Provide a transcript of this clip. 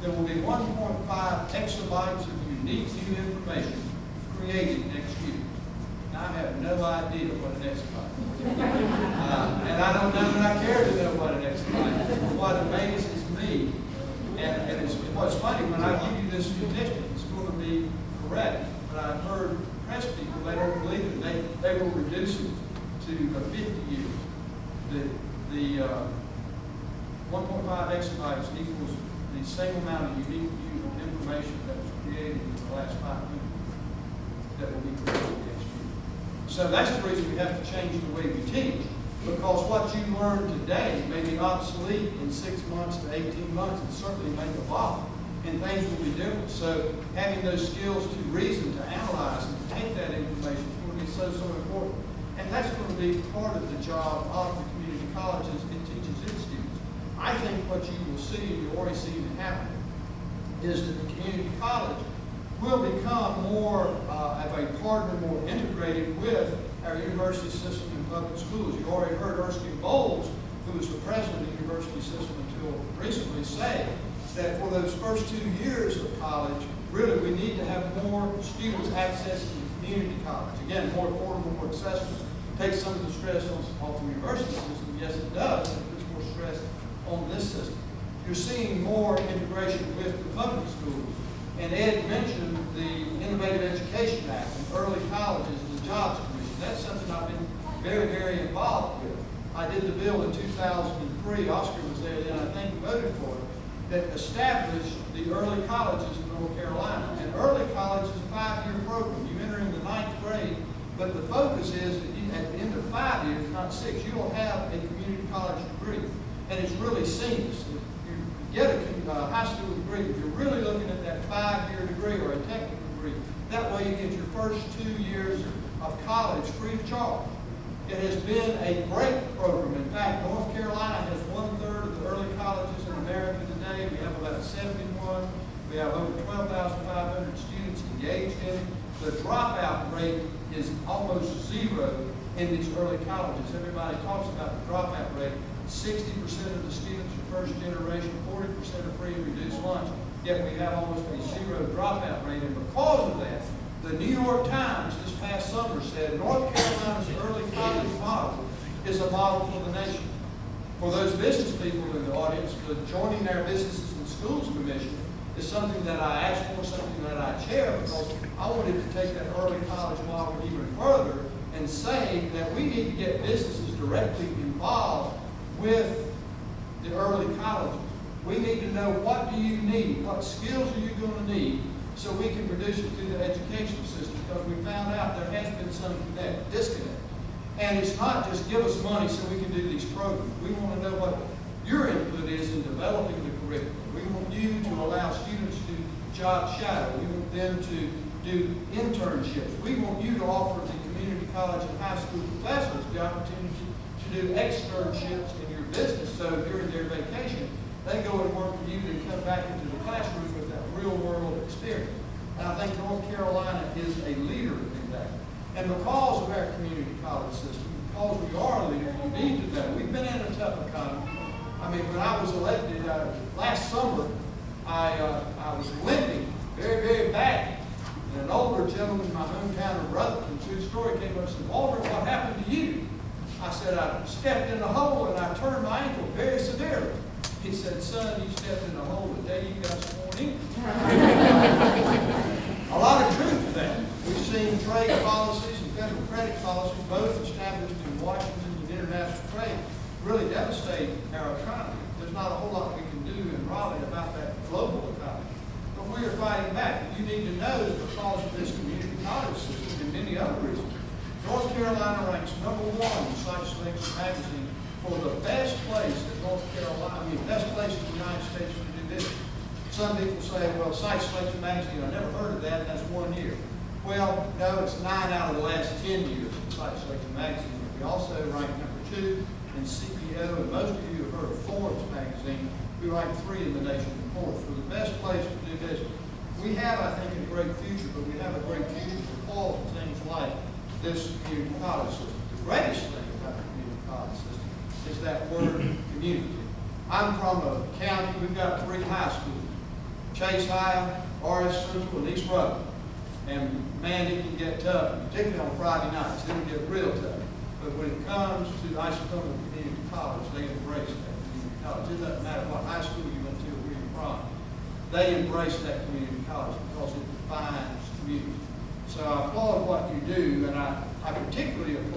there will be 1.5 exabytes of unique new information created next year. Now, I have no idea what an exabyte is. And I don't know that I care to know what an exabyte is. What amazes me, and what's funny, when I give you this statistic, it's going to be correct, but I've heard press people, they don't believe it. They will reduce it to 50 years. The 1.5 exabytes equals the same amount of unique information that was created in the last 5 minutes that will be created next year. So that's the reason we have to change the way we teach, because what you learn today may be obsolete in 6 months to 18 months, and certainly may evolve, and things will be different. So having those skills to reason, to analyze, and to take that information is going to be so important. And that's going to be part of the job of the community colleges it teaches its students. I think what you will see, and you already see it happen, is that the community college will become more of a partner, more integrated with our university system and public schools. You already heard Erskine Bowles, who was the president of the university system until recently, say that for those first 2 years of college, really we need to have more students accessing the community college. Again, more affordable, more accessible. Takes some of the stress off the university system. Yes, it does. It puts more stress on this system. You're seeing more integration with the public schools. And Ed mentioned the Innovative Education Act and early colleges and the Jobs Commission. That's something I've been very, very involved with. I did the bill in 2003. Oscar was there then. I think he voted for it. That established the early colleges in North Carolina. And early college is a 5-year program. You enter in the 9th grade, but the focus is that at the end of 5 years, not 6, you will have a community college degree. And it's really seamless. You get a high school degree, but you're really looking at that 5-year degree or a technical degree. That way you get your first 2 years of college free of charge. It has been a great program. In fact, North Carolina has 1/3 of the early colleges in America today. We have about 71. We have over 12,500 students engaged in it. The dropout rate is almost zero in these early colleges. Everybody talks about the dropout rate. 60% of the students are first generation, 40% are free and reduced lunch. Yet we have almost a zero dropout rate. And because of that, the New York Times this past summer said North Carolina's early college model is a model for the nation. For those business people in the audience, the Joining Our Businesses and Schools Commission is something that I asked for, something that I chair, because I wanted to take that early college model even further and say that we need to get businesses directly involved with the early colleges. We need to know, what do you need? What skills are you going to need so we can produce it through the education system? Because we found out there has been some disconnect. And it's not just give us money so we can do these programs. We want to know what your input is in developing the curriculum. We want you to allow students to job shadow. We want them to do internships. We want you to offer the community college and high school professors the opportunity to do externships in your business, so during their vacation, they go and work with you and come back into the classroom with that real-world experience. And I think North Carolina is a leader in that. And because of our community college system, because we are a leader, you need to know. We've been in a tough economy. I mean, when I was elected last summer, I was limping very, very badly. And an older gentleman in my hometown of Rutherford, true story, came up and said, "Walter, what happened to you?" I said, "I stepped in a hole and I turned my ankle very severely." He said, "Son, you stepped in a hole the day you got sworn in." A lot of truth to that. We've seen trade policies and federal credit policies, both established in Washington and international trade, really devastate our economy. There's not a whole lot we can do in Raleigh about that global economy. But we are fighting back. You need to know that because of this community college system and many other reasons, North Carolina ranks #1 in Site Selection magazine for the best place in North Carolina, best place in the United States to do business. Some people say, well, Site Selection magazine, I never heard of that, and that's 1 year. Well, no, it's 9 out of the last 10 years in Site Selection magazine. We also rank #2 in CPO, and most of you have heard of Forbes magazine. We rank 3 in the nation and 4th for the best place to do business. We have, I think, a great future, but we have a great future because of things like this community college system. The greatest thing about the community college system is that word community. I'm from a county, we've got 3 high schools. Chase High, RS Central, and East Road. And man, it can get tough, particularly on Friday nights. It will get real tough. But when it comes to Isotoma Community College, they embrace that community college. It doesn't matter what high school you went to or where you're from. They embrace that community college because it defines community. So I applaud what you do, and I particularly applaud